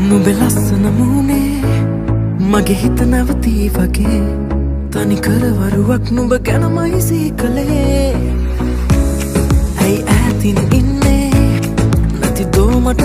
නුඹ ලස්සන මූනේ මගේ හිත නැවතී වගේ තනි කරවරුවක් නුඹ ගැනමයි සීකලේ ඇයි ඈතින් ඉන්නේ නැති දෝ මට